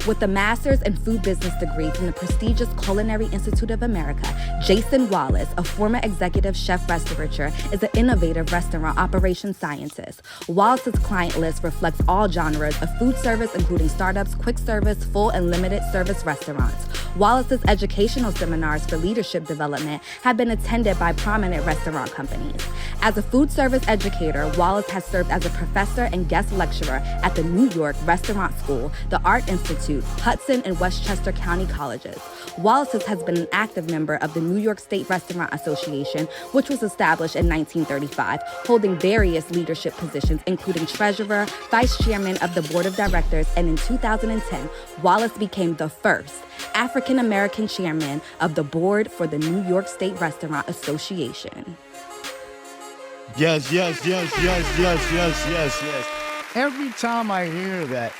With a master's in food business degree from the prestigious Culinary Institute of America, Jason Wallace, a former executive chef restaurateur, is an innovative restaurant operations scientist. Wallace's client list reflects all genres of food service, including startups, quick service, full and limited service restaurants. Wallace's educational seminars for leadership development have been attended by prominent restaurant companies. As a food service educator, Wallace has served as a professor and guest lecturer at the New York Restaurant School, the Art Institute, Hudson and Westchester County Colleges. Wallace has been an active member of the New York State Restaurant Association, which was established in 1935, holding various leadership positions, including treasurer, vice chairman of the board of directors, and in 2010, Wallace became the first African-American chairman of the board for the New York State Restaurant Association. Yes. Every time I hear that,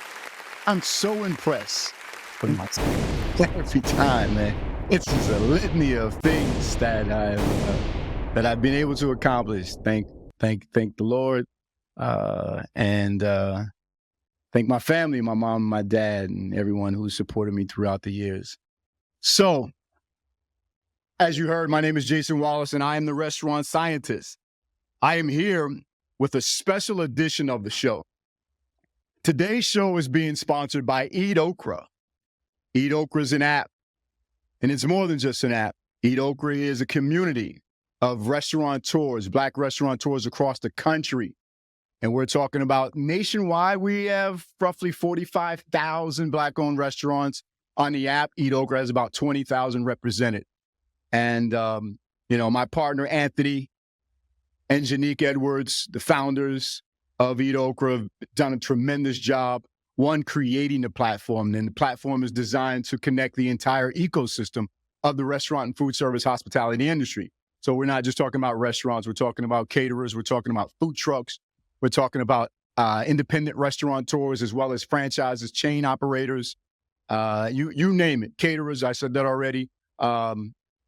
I'm so impressed with myself. Every time, man. It's just a litany of things that I've been able to accomplish. Thank the Lord, and thank my family, my mom, my dad, and everyone who supported me throughout the years. So, as you heard, my name is Jason Wallace, and I am the restaurant scientist. I am here with a special edition of the show. Today's show is being sponsored by Eat Okra. Eat Okra is an app, and it's more than just an app. Eat Okra is a community of restaurateurs, Black restaurateurs across the country. And we're talking about nationwide. We have roughly 45,000 Black-owned restaurants on the app. Eat Okra has about 20,000 represented. And, my partner, Anthony, and Janique Edwards, the founders of Eat Okra, have done a tremendous job, one, creating the platform. And the platform is designed to connect the entire ecosystem of the restaurant and food service hospitality industry. So we're not just talking about restaurants. We're talking about caterers. We're talking about food trucks. We're talking about independent restaurateurs, as well as franchises, chain operators, you name it, caterers. I said that already.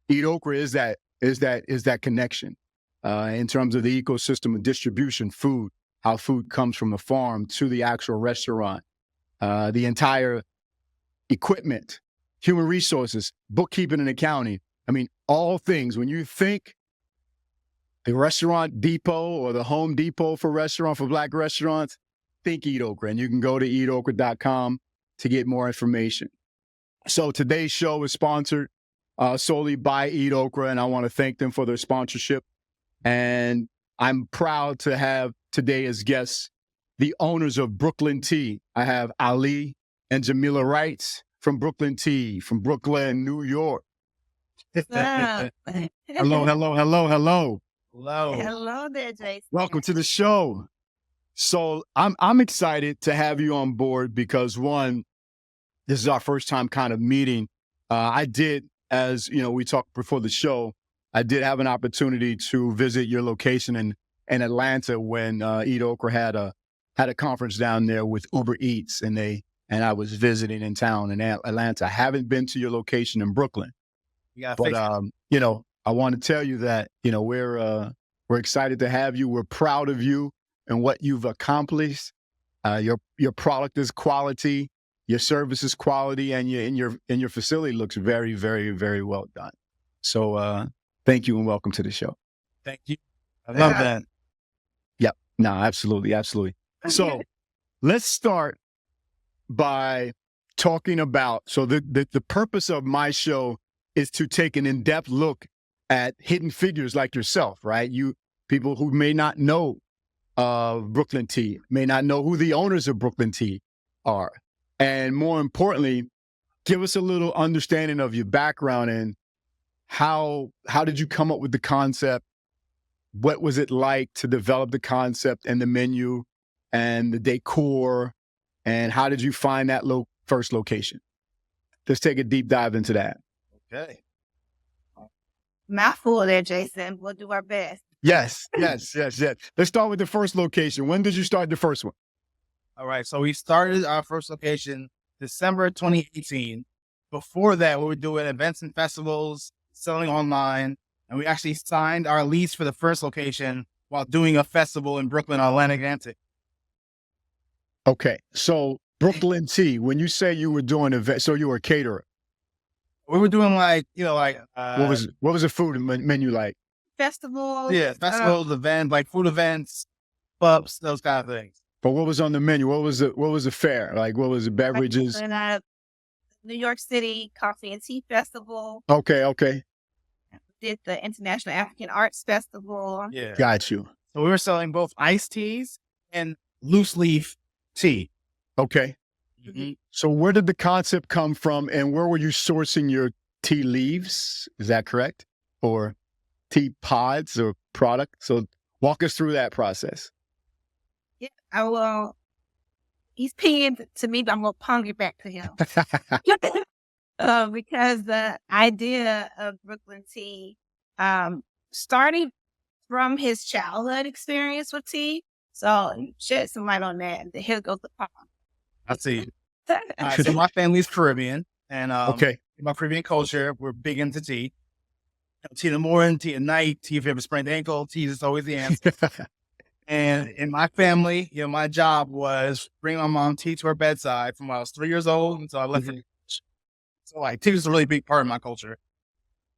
Eat Okra is that connection in terms of the ecosystem of distribution, food, how food comes from the farm to the actual restaurant, the entire equipment, human resources, bookkeeping and accounting. I mean, all things. When you think the restaurant depot or the Home Depot for Black restaurants, think Eat Okra. And you can go to eatokra.com to get more information. So today's show is sponsored solely by Eat Okra, and I want to thank them for their sponsorship. And I'm proud to have today as guests the owners of Brooklyn Tea. I have Ali and Jamila Wright from Brooklyn Tea, from Brooklyn, New York. Hello. Hello there, Jason. Welcome to the show. So I'm excited to have you on board because, one, this is our first time kind of meeting. I did, as we talked before the show, I did have an opportunity to visit your location in Atlanta when Eat Okra had a conference down there with Uber Eats, and I was visiting in town in Atlanta. I haven't been to your location in Brooklyn, but I want to tell you that we're excited to have you. We're proud of you and what you've accomplished. Your product is quality, your service is quality, and your facility looks very, very, very well done. So thank you and welcome to the show. Thank you. I love that. Yep. No, absolutely. So let's start by talking about, so the purpose of my show is to take an in-depth look at hidden figures like yourself, right? People who may not know of Brooklyn Tea, may not know who the owners of Brooklyn Tea are. And more importantly, give us a little understanding of your background and how did you come up with the concept? What was it like to develop the concept and the menu and the decor? And how did you find that first location? Let's take a deep dive into that. Okay. Mouthful there, Jason. We'll do our best. Yes. Let's start with the first location. When did you start the first one? All right. So we started our first location December 2018. Before that, we were doing events and festivals, selling online, and we actually signed our lease for the first location while doing a festival in Brooklyn on Atlantic. Okay. So Brooklyn Tea. When you say you were doing events, so you were a caterer. We were doing like, What was the food menu like? Festivals. festivals, events, like food events, pubs, those kind of things. But what was on the menu? What was the fare? Like, what was the beverages? And New York City Coffee and Tea Festival. Okay. Did the International African Arts Festival. Yeah. Got you. So we were selling both iced teas and loose leaf tea. Okay. Mm-hmm. So where did the concept come from, and where were you sourcing your tea leaves? Is that correct? Or tea pods or product? So walk us through that process. Yeah, I will. He's peeing to me, but I'm going to pong it back to him. Because the idea of Brooklyn Tea, starting from his childhood experience with tea. So shed some light on that. Here goes the pong. I see. So my family's Caribbean, and my Caribbean culture, we're big into tea. Tea in the morning, tea at night, tea if you have a sprained ankle, tea is always the answer. And in my family, my job was bring my mom tea to her bedside from when I was 3 years old until I left. So like tea was a really big part of my culture.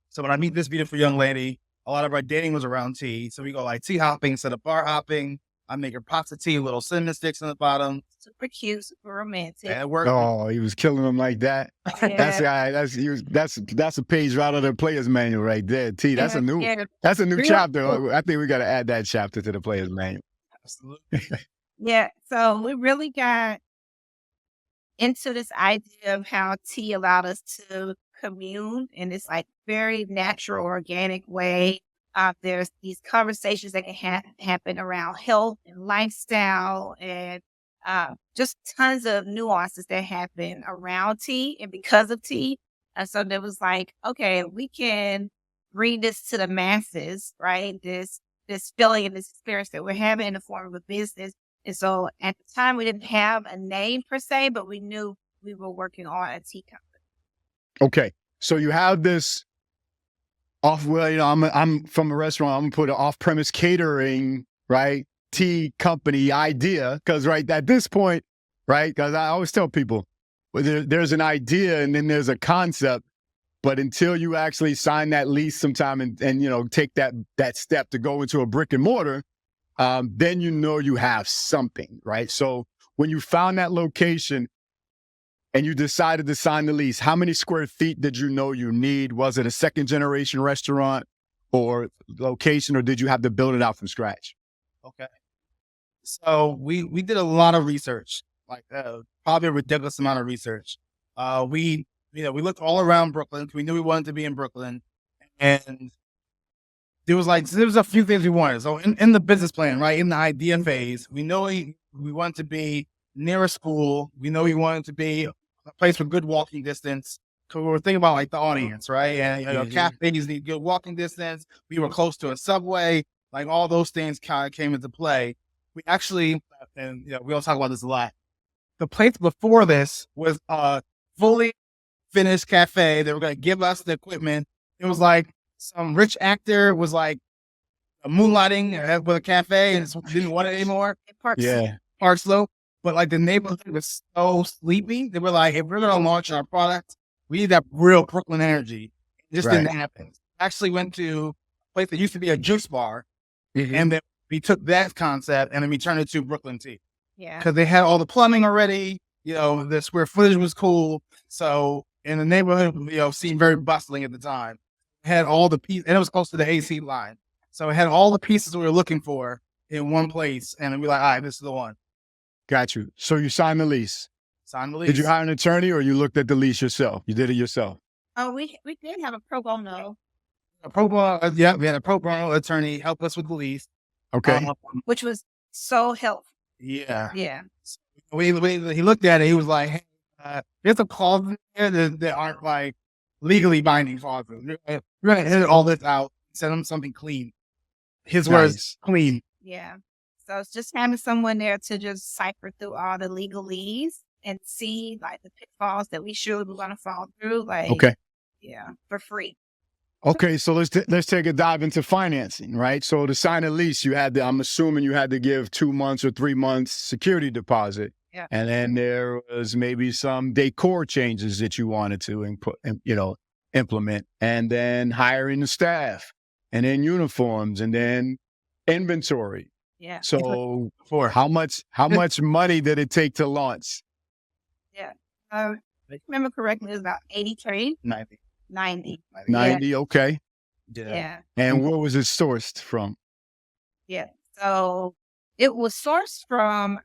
So when I meet this beautiful young lady, a lot of our dating was around tea. So we go like tea hopping instead of bar hopping. I make her pots of tea, little cinnamon sticks on the bottom. Super cute, super romantic. Yeah, it worked. Oh, he was killing them like that. Yeah. That's a page right out of the player's manual right there. T. That's a new chapter. I think we got to add that chapter to the player's manual. Absolutely. Yeah. So we really got into this idea of how tea allowed us to commune in this like very natural, organic way. There's these conversations that can happen around health and lifestyle and just tons of nuances that happen around tea and because of tea. And so there was like, okay, we can bring this to the masses, right? This feeling and this experience that we're having in the form of a business. And so at the time we didn't have a name per se, but we knew we were working on a tea company. Okay. So you have this I'm from a restaurant. I'm gonna put an off-premise catering, right? Tea company idea. Cause right at this point, right? Cause I always tell people, there's an idea and then there's a concept, but until you actually sign that lease sometime and take that step to go into a brick and mortar, then you have something, right? So when you found that location and you decided to sign the lease, how many square feet did you know you need? Was it a second generation restaurant or location, or did you have to build it out from scratch? Okay. So we did a lot of research, like probably a ridiculous amount of research. We looked all around Brooklyn. We knew we wanted to be in Brooklyn, and there was a few things we wanted. So in the business plan, right, in the idea phase, we know we wanted to be near a school. We know we wanted to be a place with good walking distance. So we were thinking about like the audience, right? And cafes need good walking distance. We were close to a subway. Like all those things kind of came into play. We actually, and we don't talk about this a lot. The place before this was a fully finished cafe. They were going to give us the equipment. It was like some rich actor was like moonlighting with a cafe and didn't want it anymore. Park Slope. But like the neighborhood was so sleepy. They were like, if we're going to launch our product, we need that real Brooklyn energy. It just didn't happen. Actually went to a place that used to be a juice bar. Mm-hmm. And then we took that concept and then we turned it to Brooklyn Tea. Yeah. Because they had all the plumbing already. The square footage was cool. So in the neighborhood, seemed very bustling at the time. It had all the pieces, and it was close to the AC line. So it had all the pieces we were looking for in one place. And we're like, all right, this is the one. Got you. So you signed the lease. Signed the lease. Did you hire an attorney or you looked at the lease yourself? You did it yourself. Oh, we did have a pro bono. We had a pro bono attorney help us with the lease. Okay. Which was so helpful. Yeah. Yeah. He looked at it. He was like, hey, there's a clause in there that aren't like legally binding clauses. We're going to edit all this out, send him something clean. His words, clean. Yeah. So it's just having someone there to just cipher through all the legalese and see like the pitfalls that we should be going to fall through. For free. Okay, so let's take a dive into financing, right? So to sign a lease, I'm assuming you had to give 2 months or 3 months security deposit. Yeah. And then there was maybe some decor changes that you wanted to implement, and then hiring the staff, and then uniforms, and then inventory. Yeah. So Before. how much money did it take to launch? Yeah. If I remember correctly, it was about 80K, 90. 90. 90, okay. Yeah. And where was it sourced from? Yeah. So it was sourced from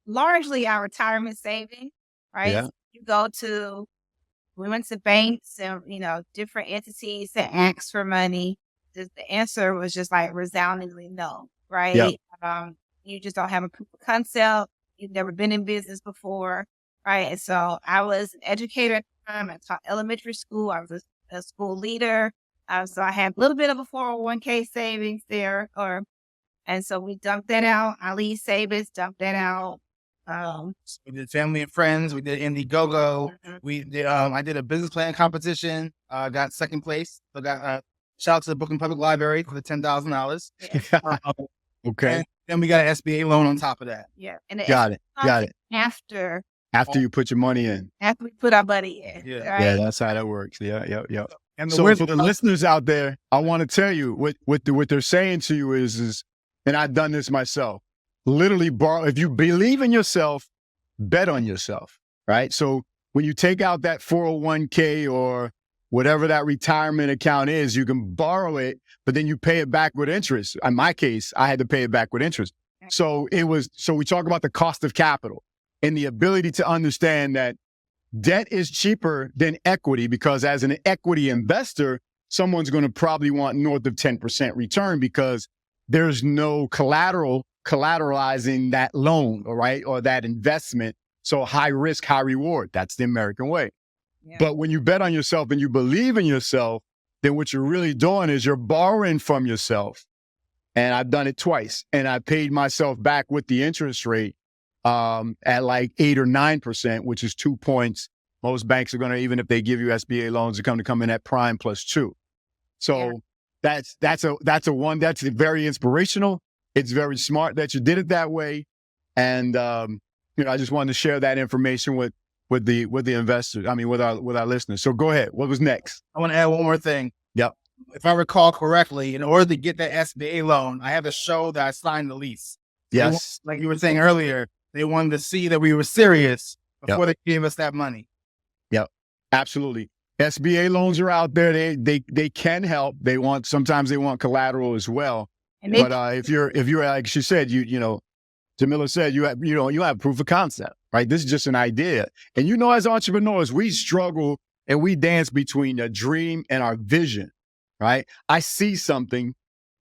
largely our retirement savings, right? Yeah. We went to banks and, different entities that asked for money. The answer was just like resoundingly no, right? Yeah. You just don't have a proof of concept. You've never been in business before, right? And so I was an educator at the time. I taught elementary school. I was a school leader. So I had a little bit of a 401k savings there, and so we dumped that out. Ali savings, dumped that out. We did family and friends. We did Indiegogo. We did. I did a business plan competition. Got second place. So got shout out to the Brooklyn Public Library for the $10,000. Okay. And then we got an SBA loan on top of that. Yeah, and Got it. After you put your money in. after we put our money in, Yeah. right? Yeah, that's how that works. Yeah. And So for the listeners out there, I want to tell you what they're saying to you is, and I've done this myself. Literally borrow. If you believe in yourself, bet on yourself, right? So when you take out that 401k or whatever that retirement account is, you can borrow it, but then you pay it back with interest. In my case, I had to pay it back with interest. So we talk about the cost of capital and the ability to understand that debt is cheaper than equity, because as an equity investor, someone's going to probably want north of 10% return because there's no collateralizing that loan, all right, or that investment. So high risk, high reward. That's the American way. Yeah. But when you bet on yourself and you believe in yourself, then what you're really doing is you're borrowing from yourself. And I've done it twice. And I paid myself back with the interest rate at like 8 or 9%, which is 2 points. Most banks are going to, even if they give you SBA loans, they're going to come in at prime plus 2. So that's very inspirational. It's very smart that you did it that way. And, I just wanted to share that information with the investors. I mean, with our listeners. So go ahead. What was next? I want to add one more thing. Yep. If I recall correctly, in order to get that SBA loan, I had to show that I signed the lease. Yes. Like you were saying earlier, they wanted to see that we were serious before they gave us that money. Yep. Absolutely. SBA loans are out there. They can help. Sometimes they want collateral as well. But if you're like she said, Jamila said, you have proof of concept, right? This is just an idea. And as entrepreneurs, we struggle and we dance between a dream and our vision, right? I see something,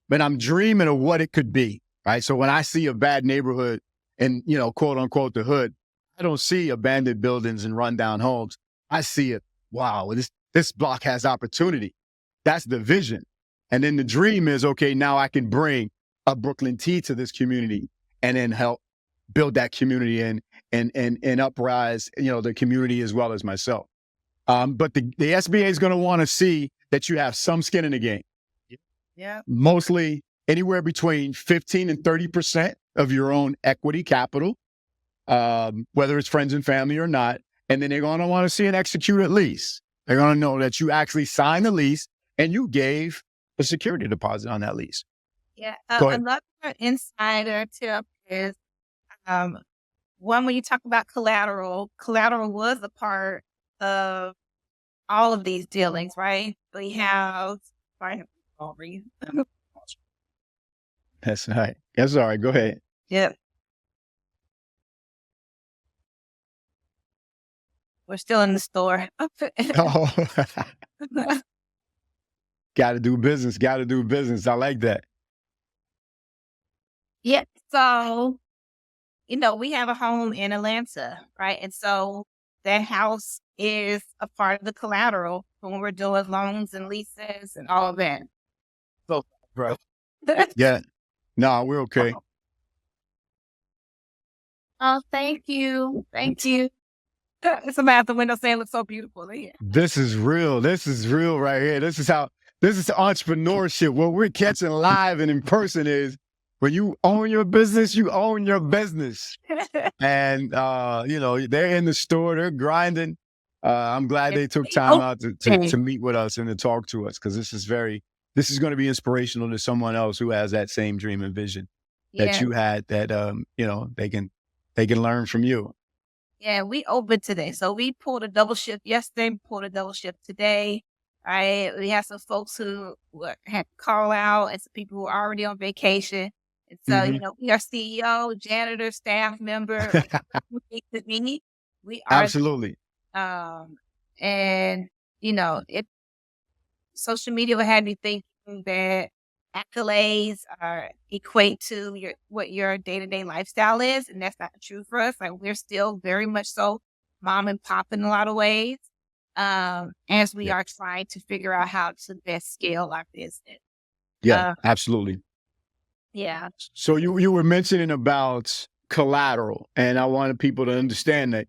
but I'm dreaming of what it could be, right? So when I see a bad neighborhood and, quote unquote, the hood, I don't see abandoned buildings and rundown homes. I see it. Wow, this block has opportunity. That's the vision. And then the dream is, okay, now I can bring a Brooklyn tea to this community and then help build that community and uprise, the community as well as myself. But the SBA is going to want to see that you have some skin in the game. Yeah. Mostly anywhere between 15 and 30% of your own equity capital, whether it's friends and family or not. And then they're going to want to see an executed lease. They're going to know that you actually signed the lease and you gave a security deposit on that lease. Yeah. Another insider tip is, when you talk about collateral was a part of all of these dealings, right? We have, That's right. That's all right. Go ahead. Yep. We're still in the store. Oh. Got to do business. I like that. Yeah. So, we have a home in Atlanta, right? And so that house is a part of the collateral when we're doing loans and leases and all of that. So, bro. Yeah. No, we're okay. Oh, thank you. Thank you. Somebody at the window saying it looks so beautiful. Yeah. This is real. This is real right here. This is entrepreneurship. What we're catching live and in person is when you own your business, you own your business. And, you know, they're in the store, they're grinding. I'm glad they took time out to meet with us and to talk to us, because this is going to be inspirational to someone else who has that same dream and vision that you had, that, you know, they can learn from you. Yeah, we open today. So we pulled a double shift yesterday, we pulled a double shift today. Right. We have some folks who had to call out and some people who are already on vacation. And so, you know, we are CEO, janitor, staff member, like we are Absolutely. and you know, social media had me thinking that accolades equate to what your day-to-day lifestyle is, and that's not true for us. Like, we're still very much so mom and pop in a lot of ways, as we are trying to figure out how to best scale our business. Yeah, absolutely. Yeah. So you were mentioning about collateral, and I wanted people to understand that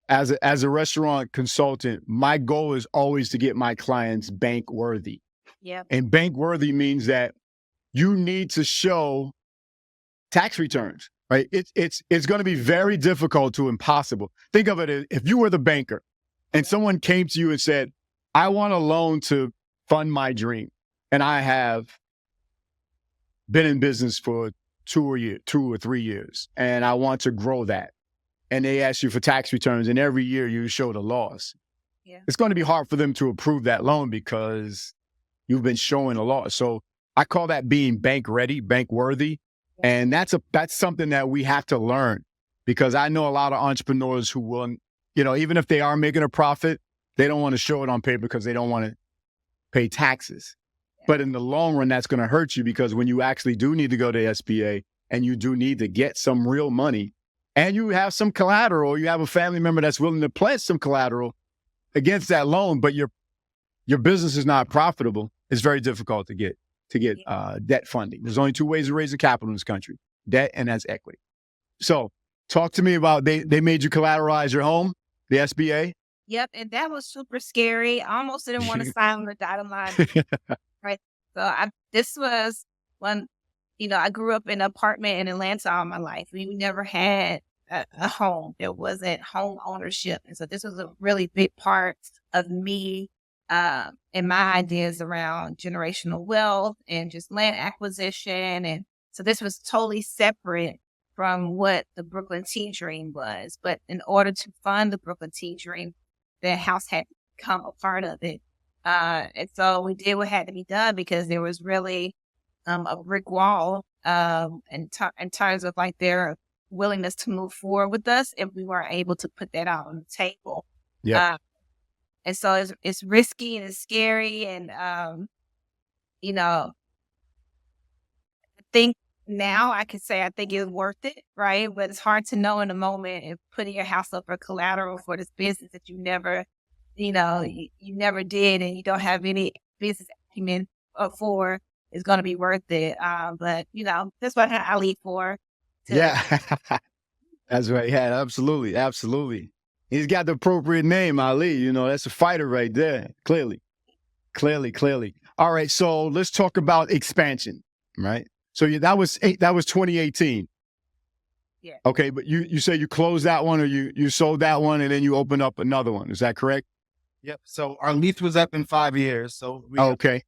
as a restaurant consultant, my goal is always to get my clients bank worthy. Yeah. And bank worthy means that you need to show tax returns, right? It's going to be very difficult to impossible. Think of it as if you were the banker and someone came to you and said, I want a loan to fund my dream, and I have been in business for 2 or 3 years, and I want to grow that. And they ask you for tax returns, and every year you show the loss. Yeah. It's going to be hard for them to approve that loan because you've been showing a loss. So I call that being bank ready, bank worthy. Yeah. And that's something that we have to learn, because I know a lot of entrepreneurs who will, you know, even if they are making a profit, they don't want to show it on paper because they don't want to pay taxes. Yeah. But in the long run, that's going to hurt you, because when you actually do need to go to SBA and you do need to get some real money, and you have some collateral, you have a family member that's willing to pledge some collateral against that loan, but your business is not profitable, it's very difficult to get debt funding. There's only 2 ways of raising capital in this country: debt, and that's equity. So talk to me about, they made you collateralize your home, the SBA? Yep, and that was super scary. I almost didn't want to sign on the dotted line. Right. So this was when, you know, I grew up in an apartment in Atlanta all my life. We never had a home. There wasn't home ownership. And so this was a really big part of me and my ideas around generational wealth and just land acquisition. And so this was totally separate from what the Brooklyn Tea Dream was. But in order to fund the Brooklyn Tea Dream, the house had to become a part of it. And so we did what had to be done, because there was really a brick wall in terms of like their willingness to move forward with us, and we weren't able to put that out on the table. Yeah. And so it's risky and it's scary, and you know, I think now I can say I think it was worth it, right? But it's hard to know in the moment if putting your house up for collateral for this business that you never, you know, you never did, and you don't have any business acumen for, is going to be worth it. But, you know, that's what I lead for. Yeah, that's right. Yeah, absolutely. Absolutely. He's got the appropriate name, Ali. You know, that's a fighter right there. Clearly. All right. So let's talk about expansion, right? So that was 2018. Yeah. Okay. But you said you closed that one, or you sold that one, and then you opened up another one. Is that correct? Yep. So our lease was up in 5 years. So okay.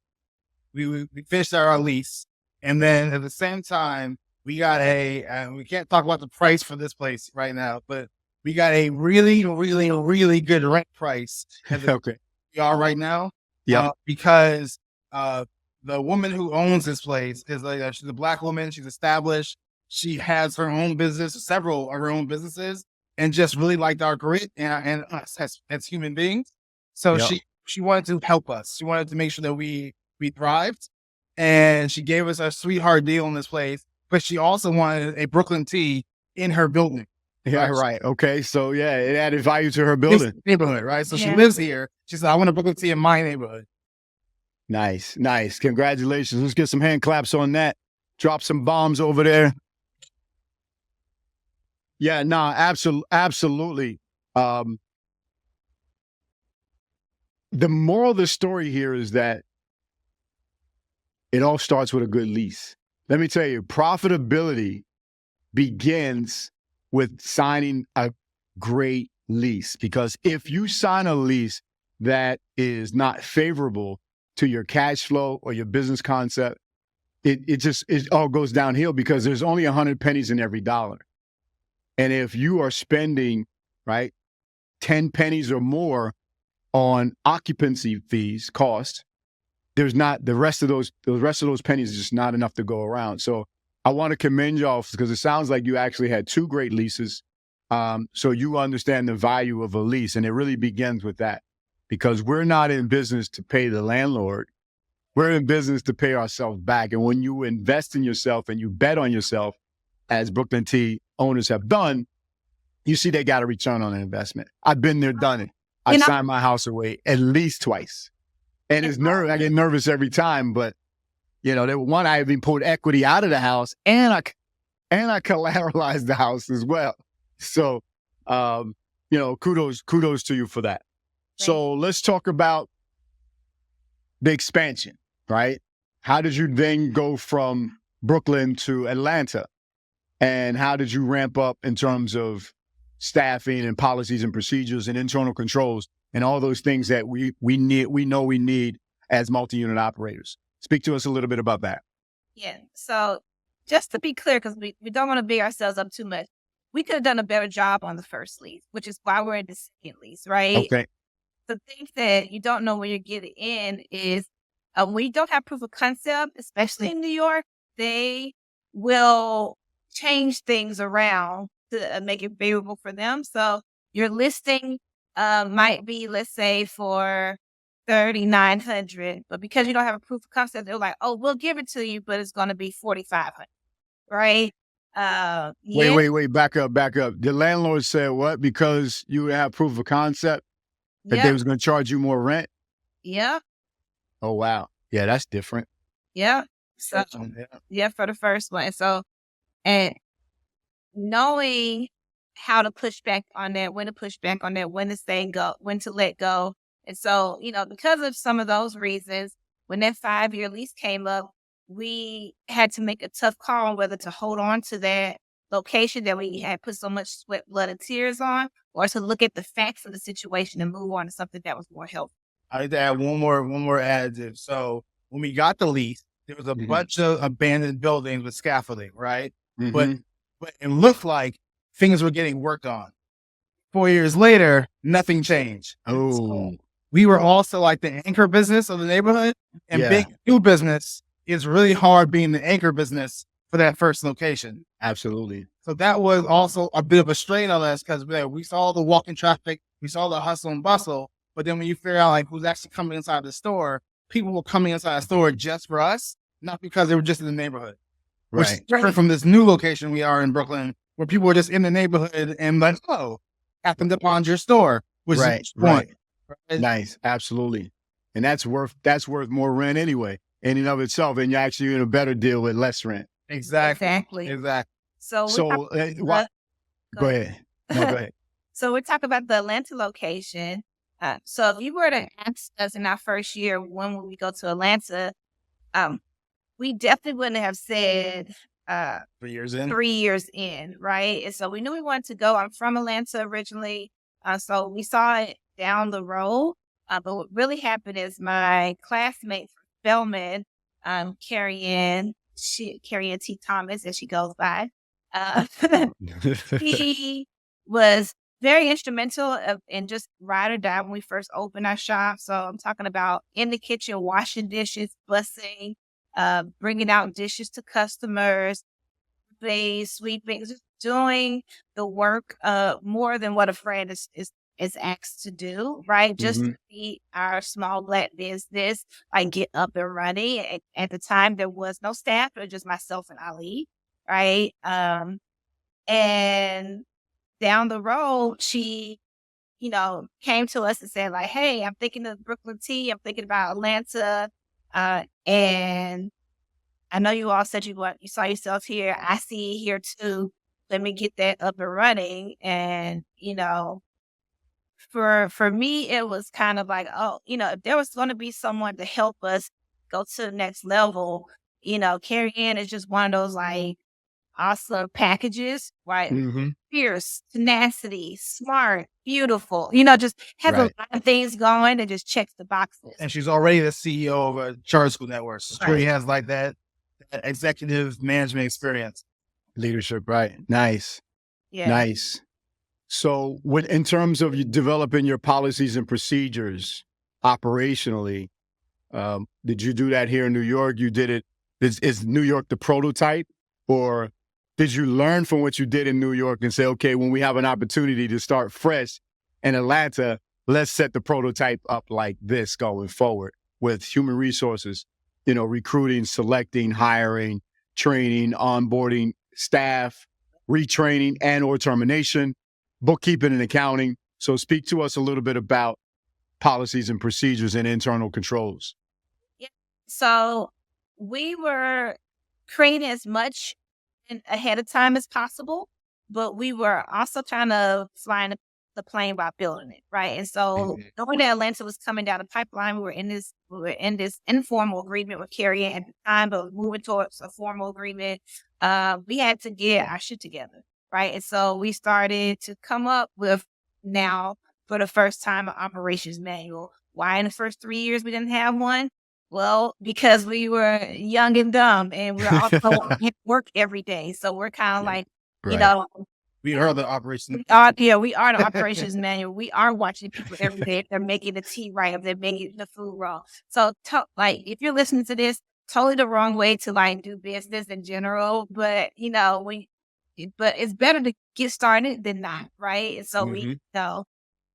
We finished our lease, and then at the same time, we got we can't talk about the price for this place right now, but we got a really, really, really good rent price. Okay. We are right now. Yeah. Because the woman who owns this place is she's a Black woman. She's established. She has her own business, several of her own businesses, and just really liked our grit and us as human beings. So she wanted to help us. She wanted to make sure that we thrived, and she gave us a sweetheart deal in this place. But she also wanted a Brooklyn Tea in her building. Yeah, right. Okay. So yeah, it added value to her building. Neighborhood, right? So she lives here. She said, I want a Brooklyn Tea in my neighborhood. Nice. Congratulations. Let's get some hand claps on that. Drop some bombs over there. Yeah, no, absolutely. The moral of the story here is that it all starts with a good lease. Let me tell you, profitability begins with signing a great lease. Because if you sign a lease that is not favorable to your cash flow or your business concept, it all goes downhill, because there's only 100 pennies in every dollar. And if you are spending, right, 10 pennies or more on occupancy fees, cost, there's not the rest of those pennies is just not enough to go around. So I want to commend y'all, because it sounds like you actually had 2 great leases. So you understand the value of a lease, and it really begins with that, because we're not in business to pay the landlord. We're in business to pay ourselves back. And when you invest in yourself and you bet on yourself, as Brooklyn Tea owners have done, you see they got a return on an investment. I've been there, done it. I signed my house away at least twice. And I get nervous every time, but I even pulled equity out of the house, and I collateralized the house as well. So, kudos to you for that. So let's talk about the expansion, right? How did you then go from Brooklyn to Atlanta? And how did you ramp up in terms of staffing and policies and procedures and internal controls and all those things that we need as multi-unit operators? Speak to us a little bit about that. Yeah. So just to be clear, because we don't want to big ourselves up too much, we could have done a better job on the first lease, which is why we're in the second lease, right? Okay. The things that you don't know when you're getting in is when you don't have proof of concept, especially in New York, they will change things around to make it favorable for them. So your listing might be, let's say, for $3,900, but because you don't have a proof of concept, they're like, "Oh, we'll give it to you, but it's going to be $4,500." Right? Wait, back up. The landlord said what? Because you have proof of concept that they was going to charge you more rent? Yeah. Oh, wow. Yeah, that's different. Yeah. So, for the first one. So, and knowing how to push back on that, when to push back on that, when to say go, when to let go. And so, because of some of those reasons, when that 5-year lease came up, we had to make a tough call on whether to hold on to that location that we had put so much sweat, blood, and tears on, or to look at the facts of the situation and move on to something that was more helpful. I'd like to add one more additive. So when we got the lease, there was a bunch of abandoned buildings with scaffolding, right? But it looked like things were getting worked on. 4 years later, nothing changed. Oh. So we were also like the anchor business of the neighborhood, and being a new business is really hard being the anchor business for that first location. Absolutely. So that was also a bit of a strain on us, because we saw the walking traffic, we saw the hustle and bustle, but then when you figure out like who's actually coming inside the store, people were coming inside the store just for us, not because they were just in the neighborhood. Right. Which is different from this new location we are in Brooklyn, where people were just in the neighborhood and like, oh, happened upon your store, which is the point. Right? Nice. Absolutely. And that's worth more rent anyway, in and of itself. And you're actually in a better deal with less rent. Exactly. So go ahead. No, go ahead. So we talk about the Atlanta location. So if you were to ask us in our first year, when would we go to Atlanta? We definitely wouldn't have said 3 years in. 3 years in, right? And so we knew we wanted to go. I'm from Atlanta originally, so we saw it down the road. But what really happened is my classmate from Spelman, Carrie Ann T. Thomas, as she goes by, he was very instrumental in just ride or die when we first opened our shop. So I'm talking about in the kitchen, washing dishes, bussing, bringing out dishes to customers, sweeping, just doing the work more than what a friend is asked to do, right? Just to be our small Black business, like get up and running. At the time, there was no staff, it was just myself and Ali, right? And down the road, she, came to us and said like, hey, I'm thinking of Brooklyn Tea. I'm thinking about Atlanta. And I know you all said you saw yourself here. I see it here too. Let me get that up and running. And, for me, it was kind of like, oh, if there was going to be someone to help us go to the next level, Carrie Ann is just one of those like awesome packages, right? Mm-hmm. Fierce, tenacity, smart, beautiful, just has a Right. lot of things going and just checks the boxes. And she's already the CEO of a charter school network. So she has like that executive management experience. Leadership, right. Nice. Yeah. Nice. So in terms of you developing your policies and procedures operationally, did you do that here in New York? You did it. Is New York the prototype, or did you learn from what you did in New York and say, okay, when we have an opportunity to start fresh in Atlanta, let's set the prototype up like this going forward with human resources, recruiting, selecting, hiring, training, onboarding staff, retraining and or termination, bookkeeping and accounting. So speak to us a little bit about policies and procedures and internal controls. Yeah. So we were creating as much ahead of time as possible, but we were also kind of flying the plane while building it, right? And so knowing that Atlanta was coming down the pipeline, we were in this informal agreement with Carrie Ann at the time, but moving towards a formal agreement. We had to get our shit together, right? And so we started to come up with now for the first time an operations manual. Why in the first 3 years we didn't have one? Well, because we were young and dumb and we were also at work every day. So we're kind of like, we are the operations. We are the operations manual. We are watching people every day. If they're making the tea right, if they're making the food wrong. So if you're listening to this, totally the wrong way to like do business in general. But, but it's better to get started than not. Right. And so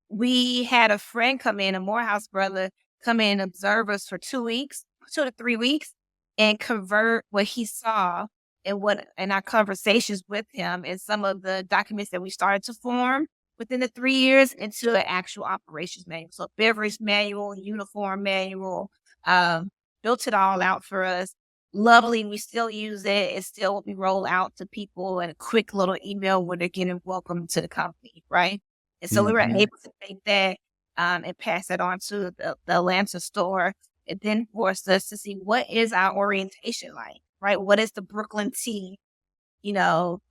we had a friend come in, a Morehouse brother, come in and observe us for 2 weeks, 2 to 3 weeks, and convert what he saw and our conversations with him and some of the documents that we started to form within the 3 years into an actual operations manual. So beverage manual, uniform manual, built it all out for us. Lovely. We still use it. It's still what we roll out to people in a quick little email when they're getting welcome to the company, right? And so we were able to take that and pass it on to the Atlanta store. It then forced us to see what is our orientation like, right? What is the Brooklyn tea,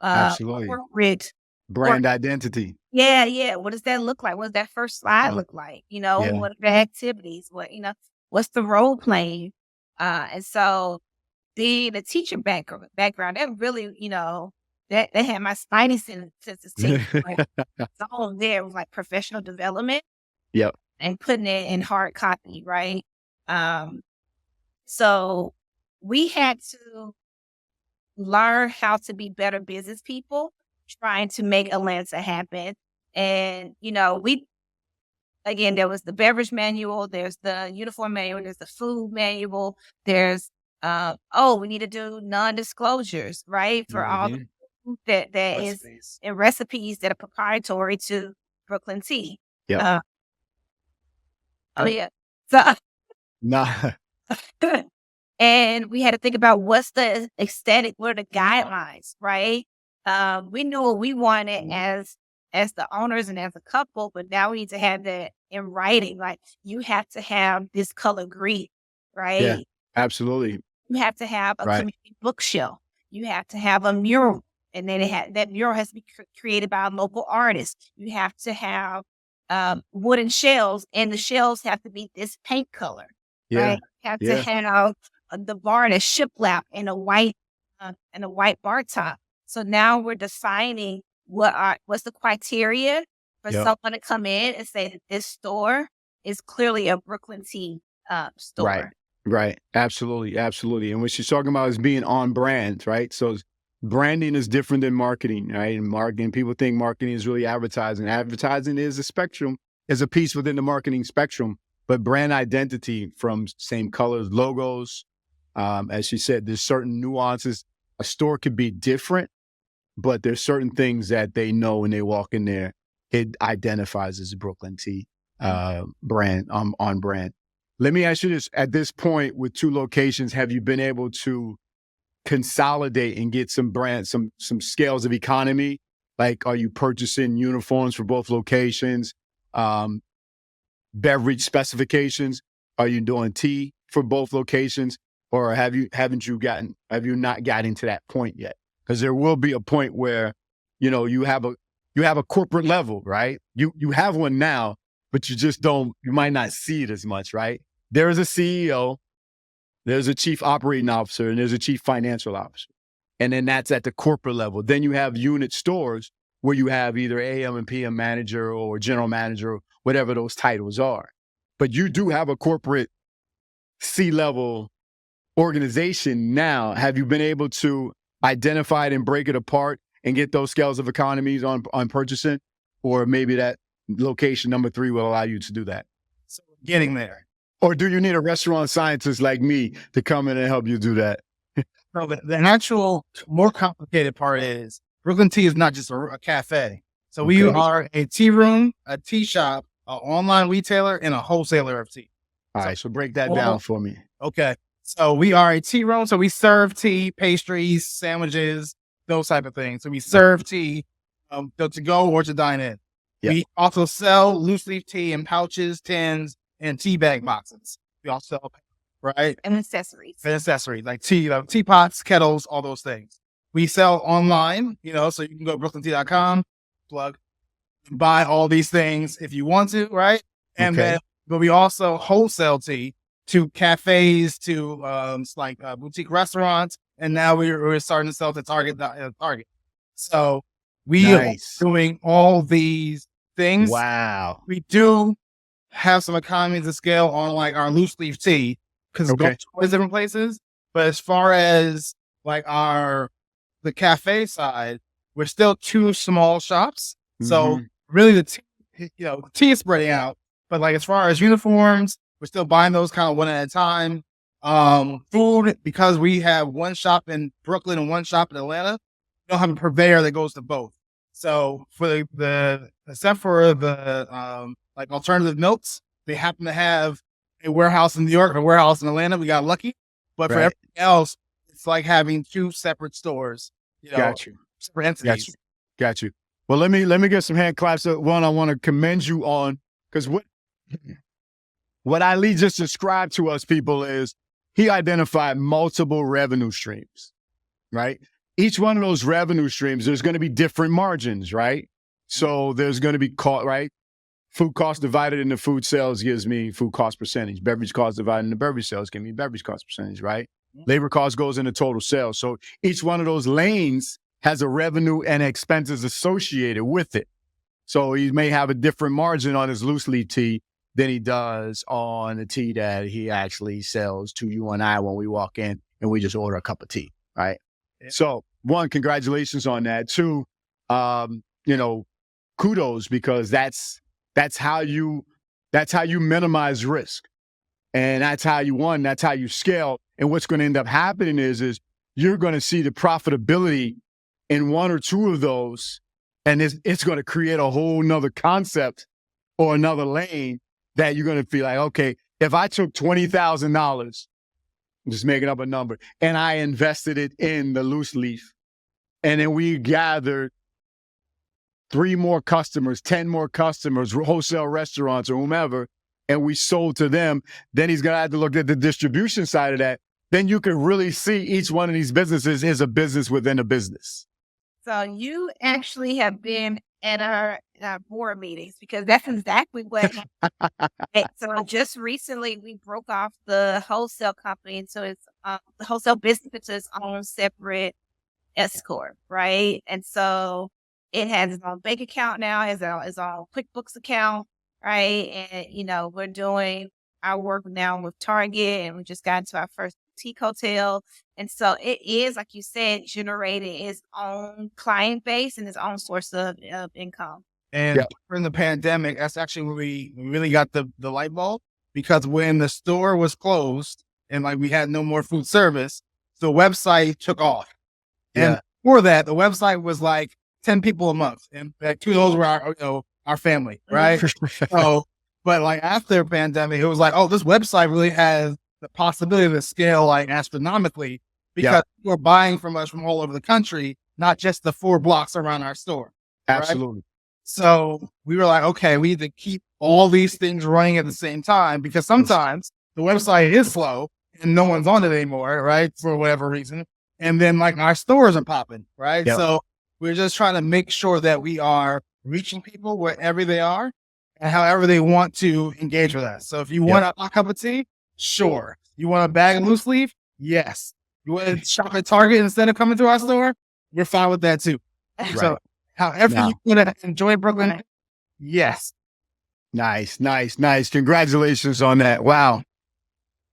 absolutely corporate brand identity? Yeah. What does that look like? What does that first slide look like? What are the activities? What's the role playing? And so the teacher background, that really, that had my spidey senses tickled. It's all there. It was like professional development. Yep. And putting it in hard copy, right? So we had to learn how to be better business people, trying to make Atlanta happen. And, there was the beverage manual, there's the uniform manual, there's the food manual, there's, we need to do non-disclosures, right? For all the food that is in recipes that are proprietary to Brooklyn tea. Yeah. So, nah. And we had to think about what's the aesthetic, what are the guidelines, right? We knew what we wanted as the owners and as a couple, but now we need to have that in writing. Like, you have to have this color green, right? Yeah, absolutely. You have to have a community bookshelf. You have to have a mural, and then that mural has to be created by a local artist. You have to have wooden shelves, and the shelves have to be this paint color, right? You have to have the bar that's shiplap and a white bar top. So now we're defining what's the criteria for someone to come in and say that this store is clearly a Brooklyn tea store. Right. Absolutely. And what she's talking about is being on brand, right? So branding is different than marketing, right? And marketing, people think marketing is really advertising. Advertising is a spectrum, is a piece within the marketing spectrum, but brand identity from same colors, logos, as she said, there's certain nuances. A store could be different, but there's certain things that they know when they walk in there, it identifies as a Brooklyn tea brand, on brand. Let me ask you this. At this point, with 2 locations, have you been able to consolidate and get some brands, some scales of economy? Like, are you purchasing uniforms for both locations? Beverage specifications? Are you doing tea for both locations? or have you not gotten to that point yet? Because there will be a point where, you have a corporate level, right? You have one now, but you might not see it as much, right? There is a CEO, there's a chief operating officer, and there's a chief financial officer. And then that's at the corporate level. Then you have unit stores where you have either AM and PM manager or general manager, whatever those titles are. But you do have a corporate C-level organization now. Have you been able to identify it and break it apart and get those scales of economies on purchasing? Or maybe that location number 3 will allow you to do that? So we're getting there. Or do you need a restaurant scientist like me to come in and help you do that? No, the actual more complicated part is Brooklyn Tea is not just a cafe. So we are a tea room, a tea shop, an online retailer, and a wholesaler of tea. All right, so break that down for me. Okay. So we are a tea room. So we serve tea, pastries, sandwiches, those type of things. So we serve tea to go or to dine in. Yep. We also sell loose leaf tea in pouches, tins, and tea bag boxes. We also sell, right? And accessories. Like teapots, kettles, all those things. We sell online, so you can go to brooklyntea.com, buy all these things if you want to, right? And but we also wholesale tea to cafes, to boutique restaurants, and now we're starting to sell to Target. So we are doing all these things. Wow. We do have some economies of scale on like our loose leaf tea because it goes to different places. But as far as like the cafe side, we're still 2 small shops. So really the tea is spreading out. But like as far as uniforms, we're still buying those kind of one at a time. Food, because we have one shop in Brooklyn and one shop in Atlanta, we don't have a purveyor that goes to both. So for except for the like alternative milks, they happen to have a warehouse in New York and a warehouse in Atlanta. We got lucky. But for everything else, it's like having 2 separate stores. Got you. Separate entities. Got you. Well, let me get some hand claps. One, I want to commend you on, because what Ali just described to us, people, is he identified multiple revenue streams, right? Each one of those revenue streams, there's going to be different margins, right? So there's going to be right? Food cost divided into food sales gives me food cost percentage. Beverage cost divided into beverage sales give me beverage cost percentage, right? Labor cost goes into total sales. So each one of those lanes has a revenue and expenses associated with it. So he may have a different margin on his loose leaf tea than he does on the tea that he actually sells to you and I when we walk in and we just order a cup of tea, right? Yeah. So 1, congratulations on that. 2, kudos, because that's how you minimize risk. And that's how you scale. And what's going to end up happening is you're going to see the profitability in 1 or 2 of those, and it's going to create a whole nother concept or another lane that you're going to feel like, okay, if I took $20,000, I'm just making up a number, and I invested it in the loose leaf, and then we gathered 3 more customers, 10 more customers, wholesale restaurants or whomever, and we sold to them, then he's going to have to look at the distribution side of that. Then you can really see each one of these businesses is a business within a business. So you actually have been at our board meetings, because that's exactly what happened. So just recently we broke off the wholesale company, and so it's the wholesale business into its own separate S corp, right? And so it has its own bank account now, its own QuickBooks account, right? And we're doing our work now with Target, and we just got into our first boutique hotel. And so it is, like you said, generating its own client base and its own source of income. And during the pandemic, that's actually where we really got the light bulb, because when the store was closed and like we had no more food service, the website took off. And before that, the website was like 10 people a month. And 2 of those were our family, right? So, but like after the pandemic, it was like, oh, this website really has the possibility to scale like astronomically, because people are buying from us from all over the country, not just the 4 blocks around our store. Absolutely. Right? So we were like, okay, we need to keep all these things running at the same time, because sometimes the website is slow and no one's on it anymore, right? For whatever reason. And then like our stores are popping, right? Yep. So we're just trying to make sure that we are reaching people wherever they are and however they want to engage with us. So if you want a cup of tea, sure. You want a bag of loose leaf? Yes. You want to shop at Target instead of coming to our store? We're fine with that too. Right. So however you want to enjoy Brooklyn, yes. Nice. Congratulations on that. Wow.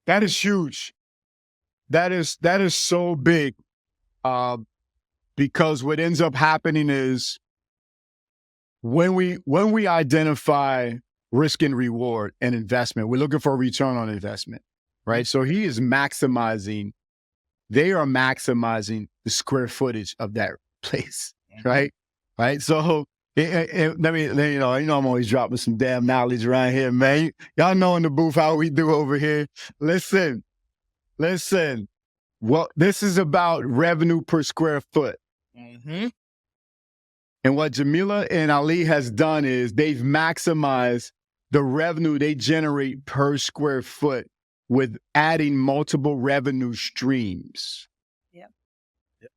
That is huge. That is so big. Because what ends up happening is when we identify risk and reward and investment, we're looking for a return on investment, right? So they are maximizing the square footage of that place, right? Right. So let me, I'm always dropping some damn knowledge around here, man. Y'all know in the booth how we do over here. Listen. Well, this is about revenue per square foot. Mm-hmm. And what Jamila and Ali has done is they've maximized the revenue they generate per square foot with adding multiple revenue streams. Yep.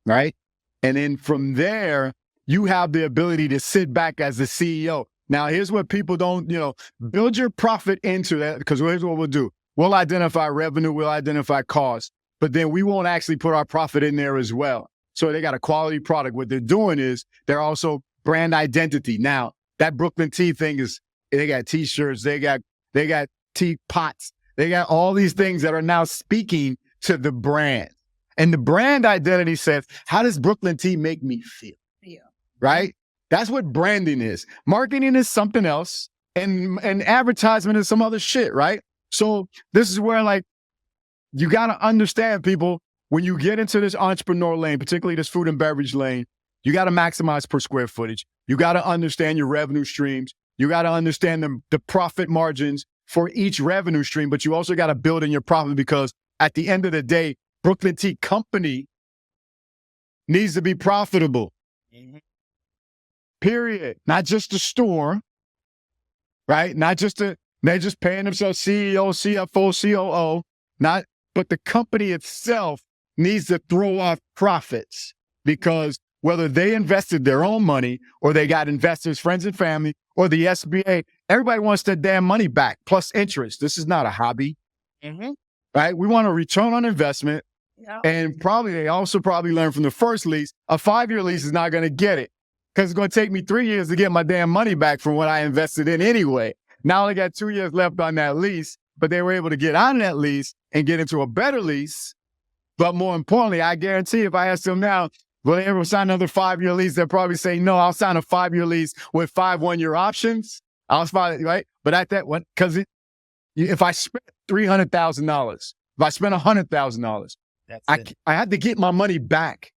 Right? And then from there, you have the ability to sit back as the CEO. Now, here's what people don't, build your profit into that, because here's what we'll do. We'll identify revenue, we'll identify costs, but then we won't actually put our profit in there as well. So they got a quality product. What they're doing is they're also brand identity. Now, that Brooklyn tea thing is, they got t-shirts, they got tea pots, they got all these things that are now speaking to the brand. And the brand identity says, how does Brooklyn tea make me feel? Yeah. Right? That's what branding is. Marketing is something else, and advertisement is some other shit, right? So this is where, like, you got to understand, people, when you get into this entrepreneur lane, particularly this food and beverage lane, you got to maximize per square footage. You got to understand your revenue streams. You got to understand the profit margins for each revenue stream, but you also got to build in your profit, because at the end of the day, Brooklyn Tea Company needs to be profitable. Mm-hmm. Period. Not just the store, right? Not just they're just paying themselves CEO, CFO, COO, but the company itself needs to throw off profits, because whether they invested their own money or they got investors, friends and family, or the SBA, everybody wants their damn money back plus interest. This is not a hobby, right? We want a return on investment. Yeah. And they also learned from the first lease, a 5-year lease is not going to get it, because it's going to take me 3 years to get my damn money back from what I invested in anyway. Now I only got 2 years left on that lease, but they were able to get out of that lease and get into a better lease. But more importantly, I guarantee if I ask them now, will they ever sign another 5-year lease? They'll probably say, no, I'll sign a 5-year lease with 5 1-year options. I'll sign, right? But at that one, because if I spent $300,000, if I spent $100,000, I had to get my money back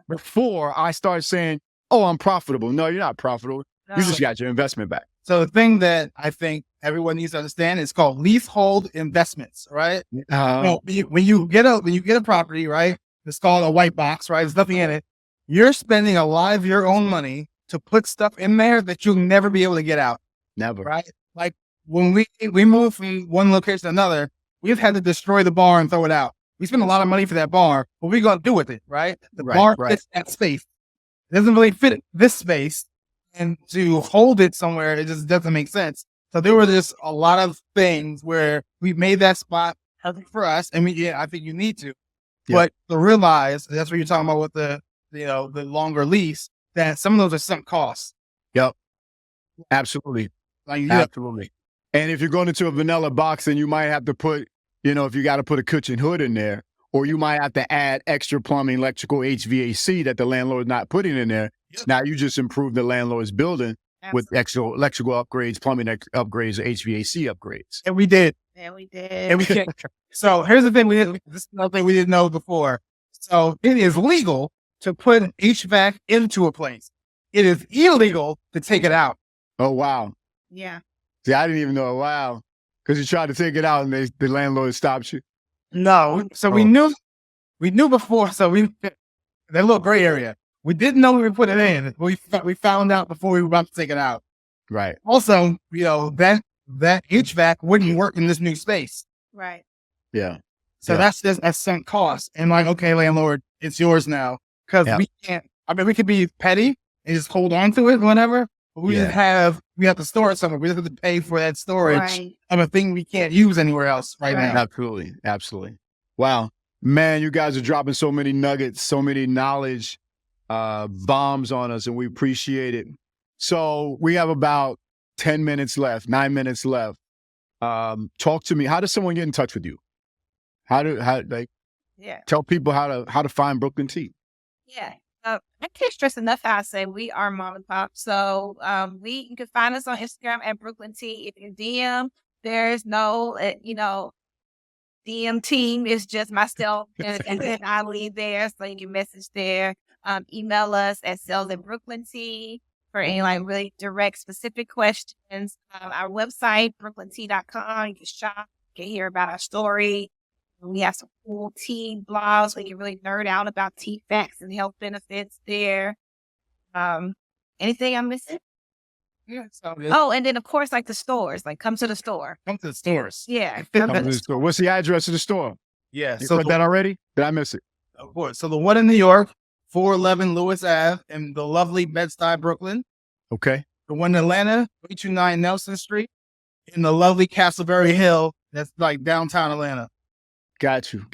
before I start saying, oh, I'm profitable. No, you're not profitable. No. You just got your investment back. So the thing that I think everyone needs to understand is called leasehold investments, right? When you get a property, right? It's called a white box, right? There's nothing in it. You're spending a lot of your own money to put stuff in there that you'll never be able to get out. Never. Right? Like when we move from one location to another, we've had to destroy the bar and throw it out. We spend a lot of money for that bar. What are we going to do with it, right? The bar fits that space. It doesn't really fit this space. And to hold it somewhere, it just doesn't make sense. So there were just a lot of things where we made that spot healthy for us. And I think you need to. Yep. But to realize, that's what you're talking about with the longer lease, that some of those are sunk costs. Yep. Absolutely. Absolutely. And if you're going into a vanilla box, then you might have to put, if you got to put a kitchen hood in there, or you might have to add extra plumbing, electrical, HVAC that the landlord's not putting in there. Yep. Now you just improve the landlord's building with extra electrical upgrades, plumbing upgrades, HVAC upgrades. And we did. And we can't. So here's the thing. This is another thing we didn't know before. So it is legal to put HVAC into a place. It is illegal to take it out. Oh, wow. Yeah. See, I didn't even know. Wow. Because you tried to take it out and the landlord stopped you. No. So we knew before. So that little gray area. We didn't know we put it in. We found out before we were about to take it out. Right. Also, that HVAC wouldn't work in this new space. Right. Yeah. So Yeah. that's just a sunk cost. And like, okay, landlord, it's yours now. Cause Yeah. we can't, I mean, we could be petty and just hold on to it, whatever. But we have to store it somewhere. We have to pay for that storage Right. of a thing we can't use anywhere else right Right. now. Absolutely. Absolutely. Wow. Man, you guys are dropping so many nuggets, so many knowledge bombs on us, and we appreciate it. So we have about 10 minutes left, 9 minutes left. Talk to me. How does someone get in touch with you? Yeah. Tell people how to find Brooklyn Tea. Yeah. I can't stress enough how I say we are mom and pop. So you can find us on Instagram at Brooklyn Tea. If you DM, there's no, DM team. It's just myself and then I leave there. So you can message there. Email us at sales@Brooklyn Tea for any like really direct, specific questions. Our website, brooklyntea.com. You can shop, you can hear about our story. We have some cool tea blogs. We can really nerd out about tea facts and health benefits there. Anything I'm missing? Yeah, sounds good. Oh, and then of course, like the stores, like come to the store. Come to the stores. Yeah. Come to the store. What's the address of the store? Yeah. You So put that already? Did I miss it? of course. So the one in New York, 411 Lewis Ave in the lovely Bed-Stuy, Brooklyn. Okay. The one in Atlanta, 329 Nelson Street in the lovely Castleberry Hill. That's like downtown Atlanta. Got you.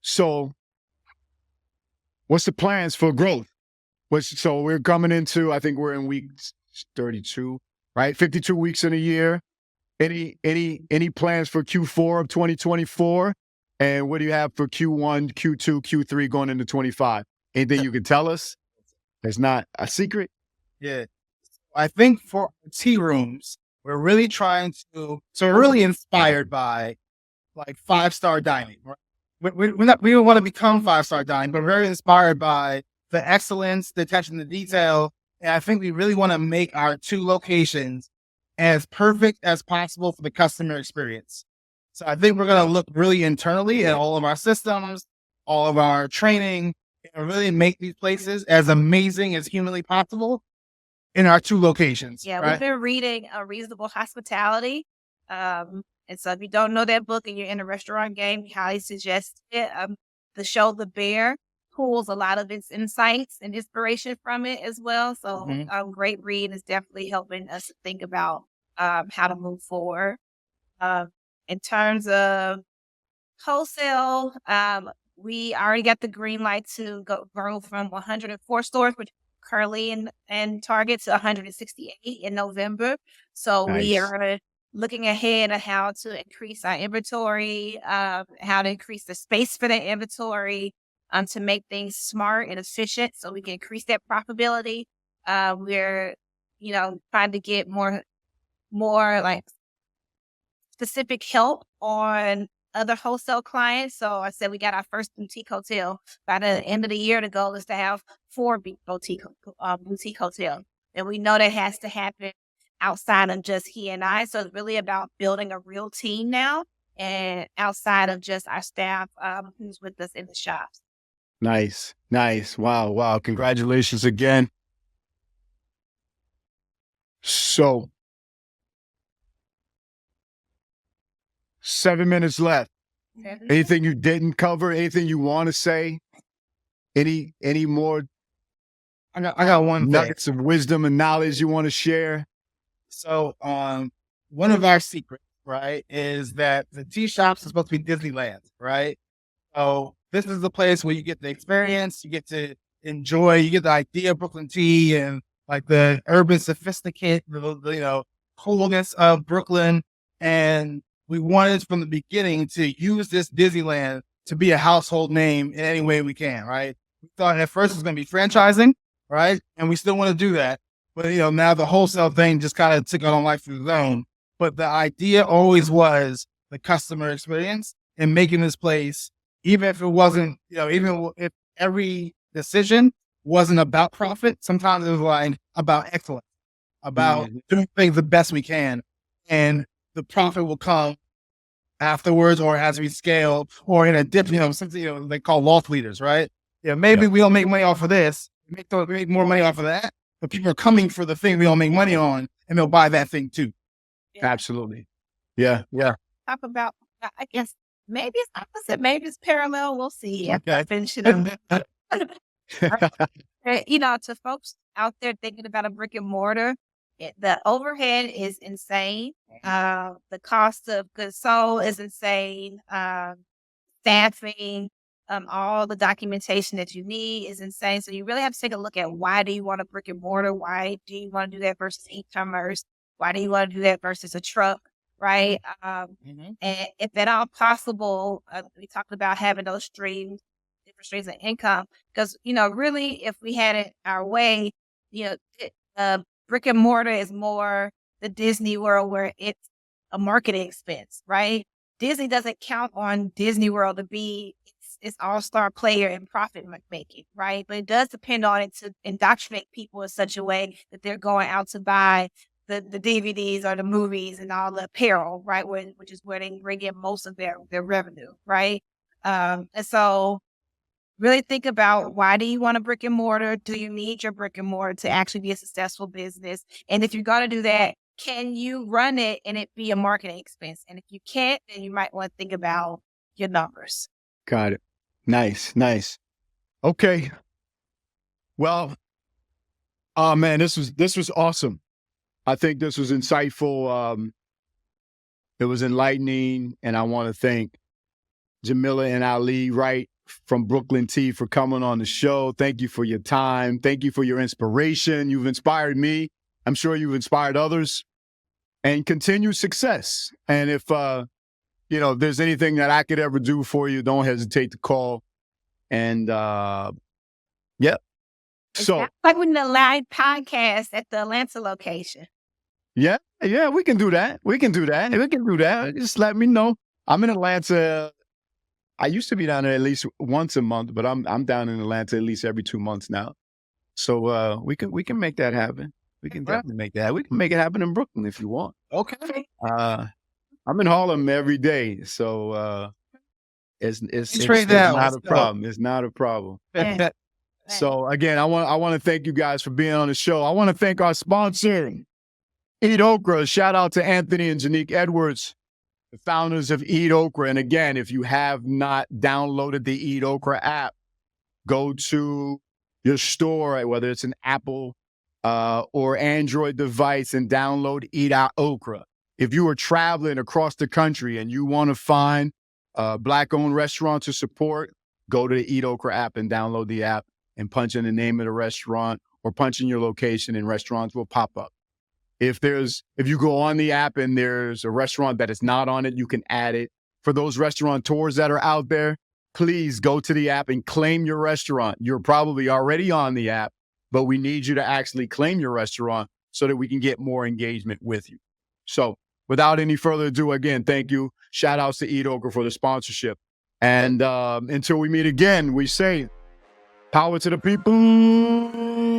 So what's the plans for growth? So we're coming into, I think we're in week 32, right? 52 weeks in a year. Any plans for Q4 of 2024? And what do you have for Q1, Q2, Q3 going into 25? Anything you can tell us? It's not a secret. Yeah. I think for tea rooms, we're really trying to, so we're really inspired by like 5-star dining. We don't want to become 5-star dining, but we're very inspired by the excellence, the attention to detail. And I think we really want to make our 2 locations as perfect as possible for the customer experience. So I think we're going to look really internally at all of our systems, all of our training, and really make these places as amazing as humanly possible in our 2 locations. Yeah, right? we've been reading Reasonable Hospitality. And so if you don't know that book and you're in a restaurant game, we highly suggest it. The show The Bear pulls a lot of its insights and inspiration from it as well. So great read is definitely helping us to think about how to move forward. In terms of wholesale, we already got the green light to grow from 104 stores, which currently in Target, to 168 in November. So we Nice. are looking ahead at how to increase our inventory, how to increase the space for the inventory, to make things smart and efficient so we can increase that profitability. We're, trying to get more like specific help on other wholesale clients. So I said we got our first boutique hotel. By the end of the year, the goal is to have 4 boutique hotels. And we know that has to happen outside of just he and I. So it's really about building a real team now and outside of just our staff who's with us in the shops. Nice. Wow. Congratulations again. So 7 minutes left. Anything you didn't cover? Anything you want to say? Any more I got one thing. nuggets of wisdom and knowledge you want to share? So, one of our secrets, right, is that the tea shops are supposed to be Disneyland, right? So this is the place where you get the experience, you get to enjoy, you get the idea of Brooklyn tea and like the urban sophisticated, coolness of Brooklyn. And we wanted from the beginning to use this Disneyland to be a household name in any way we can, right? We thought at first it was going to be franchising, right? And we still want to do that. But, now the wholesale thing just kind of took on life of its own. But the idea always was the customer experience and making this place, even if it wasn't, even if every decision wasn't about profit, sometimes it was like about excellence, about doing things the best we can. And the profit will come afterwards or as we scale or in a dip, something, they call loss leaders, right? Maybe we don't make money off of this. We make more money off of that. But people are coming for the thing we don't make money on, and they'll buy that thing too. Yeah. Absolutely. Yeah. Talk about, I guess, maybe it's opposite, maybe it's parallel. We'll see after I Okay. finish it up. To folks out there thinking about a brick and mortar, the overhead is insane. The cost of goods sold is insane. Staffing, all the documentation that you need is insane. So you really have to take a look at, why do you want a brick and mortar? Why do you want to do that versus e-commerce? Why do you want to do that versus a truck? Right. Mhm. And if at all possible, we talked about having those different streams of income, because, really, if we had it our way, brick and mortar is more the Disney World, where it's a marketing expense, right? Disney doesn't count on Disney World to be its all-star player in profit making, right? But it does depend on it to indoctrinate people in such a way that they're going out to buy the DVDs or the movies and all the apparel, right? Which is where they bring in most of their revenue, right? And so really think about, why do you want a brick and mortar? Do you need your brick and mortar to actually be a successful business? And if you're going to do that, can you run it and it be a marketing expense? And if you can't, then you might want to think about your numbers. Got it. Nice. Okay. Well, oh man, this was awesome. I think this was insightful. It was enlightening, and I want to thank Jamila and Ali Wright from Brooklyn Tea for coming on the show. Thank you for your time. Thank you for your inspiration. You've inspired me. I'm sure you've inspired others. And continued success. And if if there's anything that I could ever do for you, don't hesitate to call. And yeah. So like we need a live podcast at the Atlanta location. Yeah, we can do that. Just let me know. I'm in Atlanta. I used to be down there at least once a month, but I'm down in Atlanta at least every 2 months now. So we can make that happen. We can definitely make that. We can make it happen in Brooklyn if you want. Okay. I'm in Harlem every day, so it's Trade that. not a problem. It's not a problem. Yeah. So again, I want to thank you guys for being on the show. I want to thank our sponsor, Eat Okra. Shout out to Anthony and Janique Edwards, the founders of Eat Okra. And again, if you have not downloaded the Eat Okra app, go to your store, whether it's an Apple or Android device, and download Eat Okra. If you are traveling across the country and you want to find a Black-owned restaurant to support, go to the Eat Okra app and download the app and punch in the name of the restaurant or punch in your location, and restaurants will pop up. If you go on the app and there's a restaurant that is not on it, you can add it. For those restaurateurs that are out there, please go to the app and claim your restaurant. You're probably already on the app, but we need you to actually claim your restaurant so that we can get more engagement with you. So without any further ado, again, thank you. Shout outs to Eat Okra for the sponsorship. And until we meet again, we say power to the people.